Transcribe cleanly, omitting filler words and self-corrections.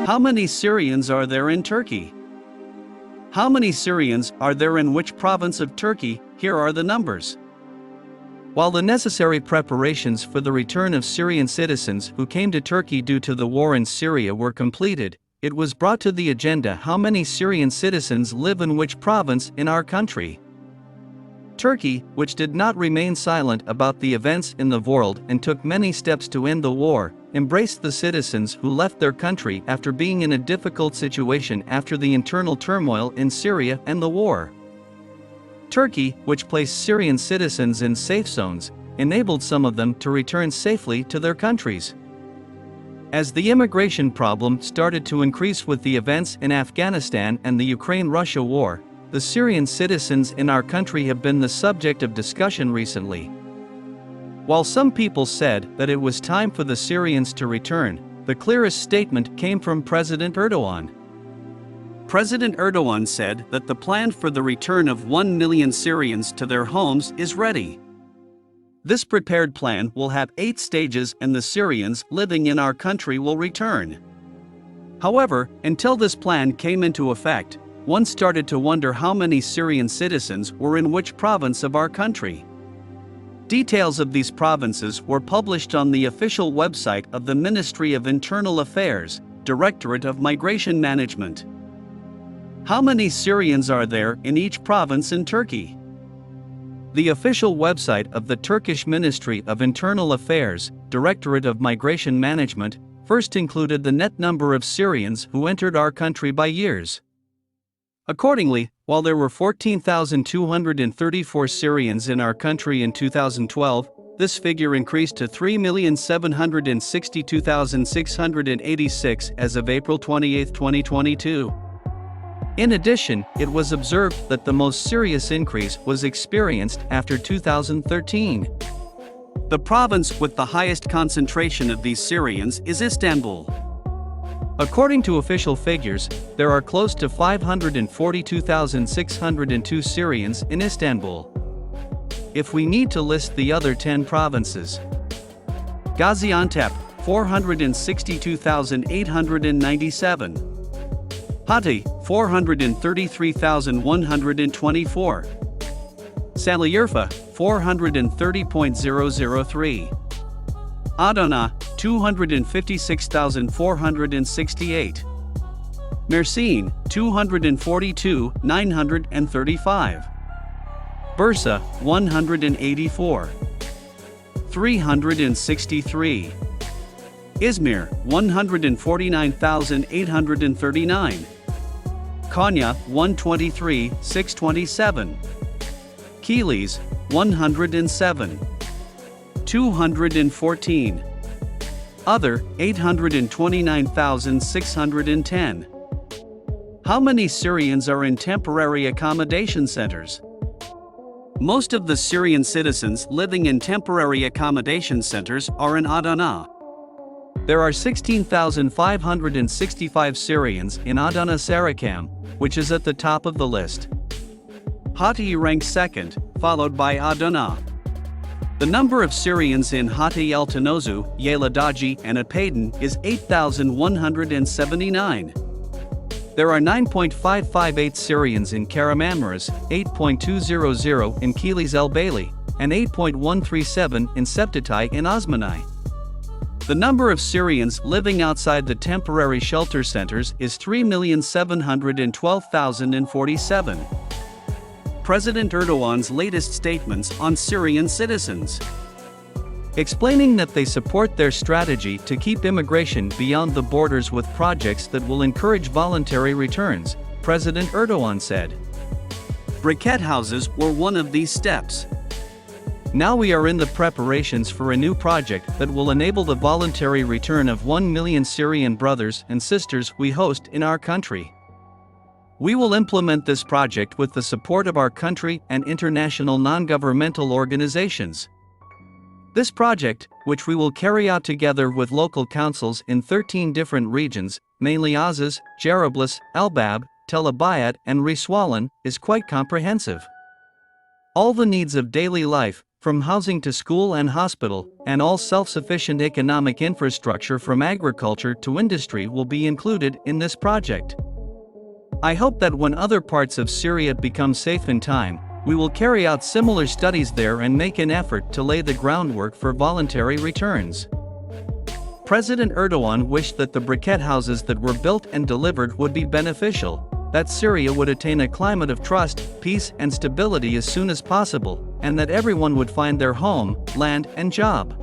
How many Syrians are there in Turkey? How many Syrians are there in which province of Turkey? Here are the numbers. While the necessary preparations for the return of Syrian citizens who came to Turkey due to the war in Syria were completed, it was brought to the agenda how many Syrian citizens live in which province in our country. Turkey, which did not remain silent about the events in the world and took many steps to end the war, embraced the citizens who left their country after being in a difficult situation after the internal turmoil in Syria and the war. Turkey, which placed Syrian citizens in safe zones, enabled some of them to return safely to their countries. As the immigration problem started to increase with the events in Afghanistan and the Ukraine-Russia war, the Syrian citizens in our country have been the subject of discussion recently. While some people said that it was time for the Syrians to return, the clearest statement came from President Erdogan. President Erdogan said that the plan for the return of 1 million Syrians to their homes is ready. This prepared plan will have 8 stages and the Syrians living in our country will return. However, until this plan came into effect, one started to wonder how many Syrian citizens were in which province of our country. Details of these provinces were published on the official website of the Ministry of Internal Affairs, Directorate of Migration Management. How many Syrians are there in each province in Turkey? The official website of the Turkish Ministry of Internal Affairs, Directorate of Migration Management, first included the net number of Syrians who entered our country by years. Accordingly, while there were 14,234 Syrians in our country in 2012, this figure increased to 3,762,686 as of April 28, 2022. In addition, it was observed that the most serious increase was experienced after 2013. The province with the highest concentration of these Syrians is Istanbul. According to official figures, there are close to 542,602 Syrians in Istanbul. If we need to list the other 10 provinces: Gaziantep, 462,897. Hatay, 433,124. Şanlıurfa, 430.003. Adana, 256,468. Mersin, 242,935. Bursa, 184. 363. Izmir, 149,839. Konya, 123,627. Kilis, 107. 214. Other, 829,610. How many Syrians are in temporary accommodation centers? Most of the Syrian citizens living in temporary accommodation centers are in Adana. There are 16,565 Syrians in Adana Sarıkamış, which is at the top of the list. Hatay ranks second, followed by Adana. The number of Syrians in Hatay Altınözü, Yayladağ, and Apaydın is 8,179. There are 9.558 Syrians in Kahramanmaraş, 8.200 in Kilis and 8.137 in Septetay in Osmanay. The number of Syrians living outside the temporary shelter centers is 3,712,047. President Erdogan's latest statements on Syrian citizens. Explaining that they support their strategy to keep immigration beyond the borders with projects that will encourage voluntary returns, President Erdogan said. Briquette houses were one of these steps. Now we are in the preparations for a new project that will enable the voluntary return of 1 million Syrian brothers and sisters we host in our country. We will implement this project with the support of our country and international non-governmental organizations. This project, which we will carry out together with local councils in 13 different regions, mainly Aziz, Jarablis, Elbab, Tel Abyad and Riswalan, is quite comprehensive. All the needs of daily life, from housing to school and hospital, and all self-sufficient economic infrastructure from agriculture to industry will be included in this project. I hope that when other parts of Syria become safe in time, we will carry out similar studies there and make an effort to lay the groundwork for voluntary returns. President Erdogan wished that the briquette houses that were built and delivered would be beneficial, that Syria would attain a climate of trust, peace and stability as soon as possible, and that everyone would find their home, land and job.